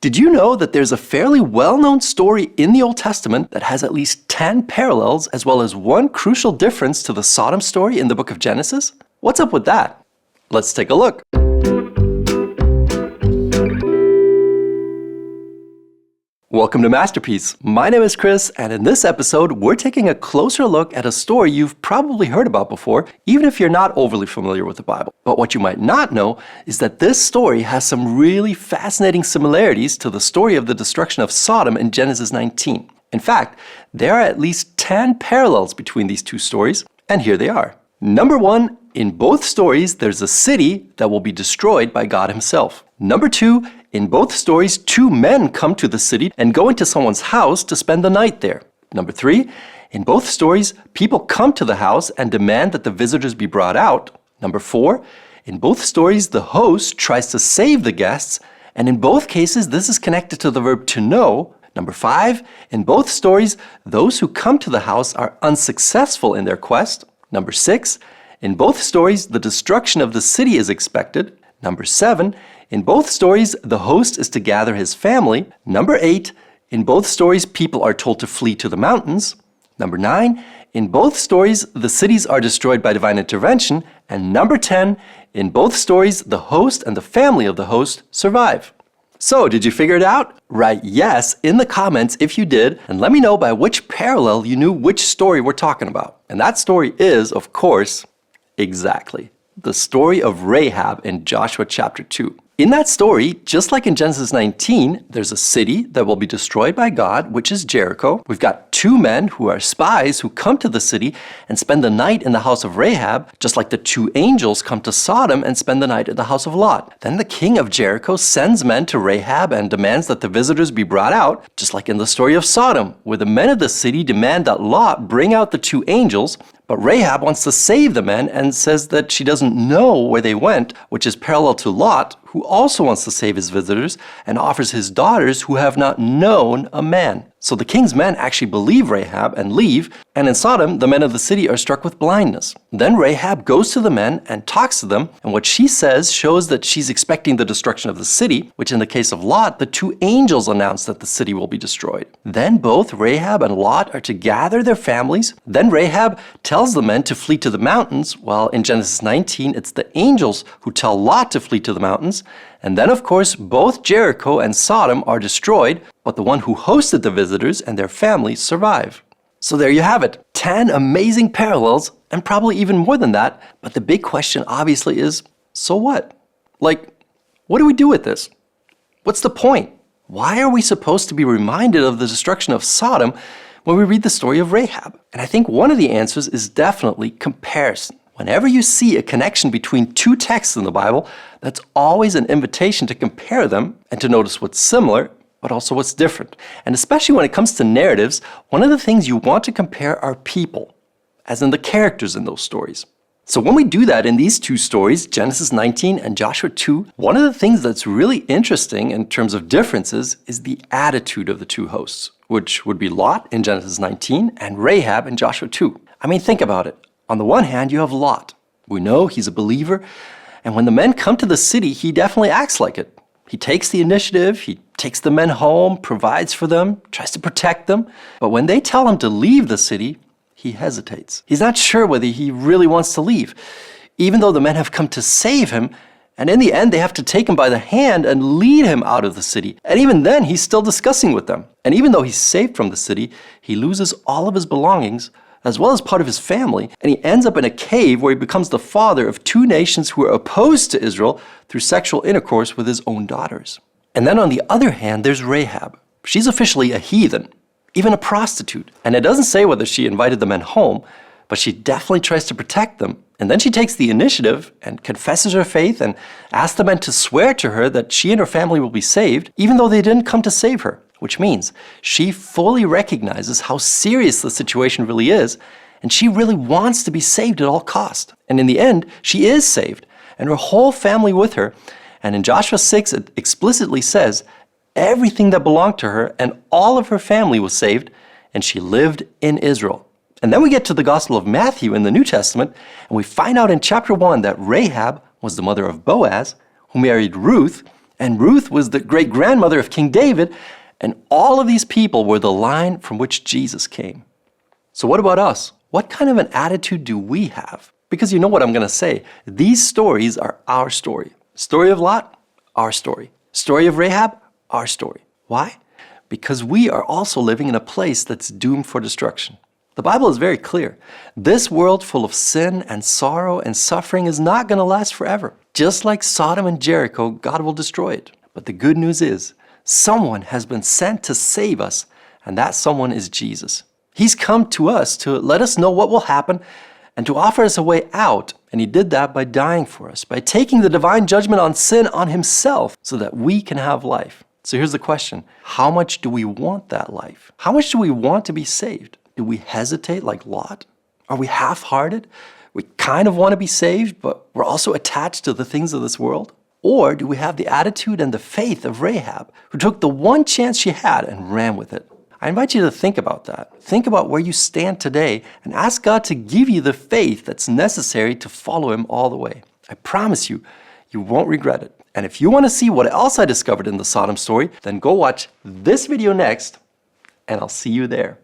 Did you know that there's a fairly well-known story in the Old Testament that has at least 10 parallels as well as one crucial difference to the Sodom story in the book of Genesis? What's up with that? Let's take a look. Welcome to Masterpiece. My name is Chris, and in this episode, we're taking a closer look at a story you've probably heard about before, even if you're not overly familiar with the Bible. But what you might not know is that this story has some really fascinating similarities to the story of the destruction of Sodom in Genesis 19. In fact, there are at least 10 parallels between these two stories, and here they are. Number one, in both stories, there's a city that will be destroyed by God himself. Number two, in both stories, two men come to the city and go into someone's house to spend the night there. Number three, in both stories, people come to the house and demand that the visitors be brought out. Number four, in both stories, the host tries to save the guests, and in both cases, this is connected to the verb to know. Number five, in both stories, those who come to the house are unsuccessful in their quest. Number six, in both stories, the destruction of the city is expected. Number seven, in both stories, the host is to gather his family. Number eight, in both stories, people are told to flee to the mountains. Number nine, in both stories, the cities are destroyed by divine intervention. And number 10, in both stories, the host and the family of the host survive. So, did you figure it out? Write yes in the comments if you did, and let me know by which parallel you knew which story we're talking about. And that story is, of course, exactly the story of Rahab in Joshua chapter 2. In that story, just like in Genesis 19, there's a city that will be destroyed by God, which is Jericho. We've got two men who are spies who come to the city and spend the night in the house of Rahab, just like the two angels come to Sodom and spend the night at the house of Lot. Then the king of Jericho sends men to Rahab and demands that the visitors be brought out, just like in the story of Sodom, where the men of the city demand that Lot bring out the two angels, but Rahab wants to save the men and says that she doesn't know where they went, which is parallel to Lot, who also wants to save his visitors and offers his daughters who have not known a man. So the king's men actually believe Rahab and leave, and in Sodom, the men of the city are struck with blindness. Then Rahab goes to the men and talks to them, and what she says shows that she's expecting the destruction of the city, which in the case of Lot, the two angels announce that the city will be destroyed. Then both Rahab and Lot are to gather their families. Then Rahab tells the men to flee to the mountains, while in Genesis 19, it's the angels who tell Lot to flee to the mountains. And then, of course, both Jericho and Sodom are destroyed, but the one who hosted the visitors and their families survive. So there you have it, 10 amazing parallels, and probably even more than that. But the big question obviously is, so what? Like, what do we do with this? What's the point? Why are we supposed to be reminded of the destruction of Sodom when we read the story of Rahab? And I think one of the answers is definitely comparison. Whenever you see a connection between two texts in the Bible, that's always an invitation to compare them and to notice what's similar, but also what's different. And especially when it comes to narratives, one of the things you want to compare are people, as in the characters in those stories. So when we do that in these two stories, Genesis 19 and Joshua 2, one of the things that's really interesting in terms of differences is the attitude of the two hosts, which would be Lot in Genesis 19 and Rahab in Joshua 2. I mean, think about it. On the one hand, you have Lot. We know he's a believer, and when the men come to the city, he definitely acts like it. He takes the initiative, he takes the men home, provides for them, tries to protect them. But when they tell him to leave the city, he hesitates. He's not sure whether he really wants to leave, even though the men have come to save him, and in the end, they have to take him by the hand and lead him out of the city. And even then, he's still discussing with them. And even though he's saved from the city, he loses all of his belongings, as well as part of his family, and he ends up in a cave where he becomes the father of two nations who are opposed to Israel through sexual intercourse with his own daughters. And then on the other hand, there's Rahab. She's officially a heathen, even a prostitute. And it doesn't say whether she invited the men home, but she definitely tries to protect them. And then she takes the initiative and confesses her faith and asks the men to swear to her that she and her family will be saved, even though they didn't come to save her. Which means she fully recognizes how serious the situation really is, and she really wants to be saved at all cost. And in the end, she is saved, and her whole family with her. And in Joshua 6, it explicitly says, everything that belonged to her and all of her family was saved, and she lived in Israel. And then we get to the Gospel of Matthew in the New Testament, and we find out in chapter 1 that Rahab was the mother of Boaz, who married Ruth, And Ruth was the great-grandmother of King David, and all of these people were the line from which Jesus came. So what about us? What kind of an attitude do we have? Because you know what I'm going to say. These stories are our story. Story of Lot, our story. Story of Rahab, our story. Why? Because we are also living in a place that's doomed for destruction. The Bible is very clear. This world full of sin and sorrow and suffering is not going to last forever. Just like Sodom and Jericho, God will destroy it. But the good news is, someone has been sent to save us, and that someone is Jesus. He's come to us to let us know what will happen and to offer us a way out. And he did that by dying for us, by taking the divine judgment on sin on himself so that we can have life. So here's the question. How much do we want that life? How much do we want to be saved? Do we hesitate like Lot? Are we half-hearted? We kind of want to be saved, but we're also attached to the things of this world? Or do we have the attitude and the faith of Rahab, who took the one chance she had and ran with it? I invite you to think about that. Think about where you stand today and ask God to give you the faith that's necessary to follow him all the way. I promise you, you won't regret it. And if you want to see what else I discovered in the Sodom story, then go watch this video next, and I'll see you there.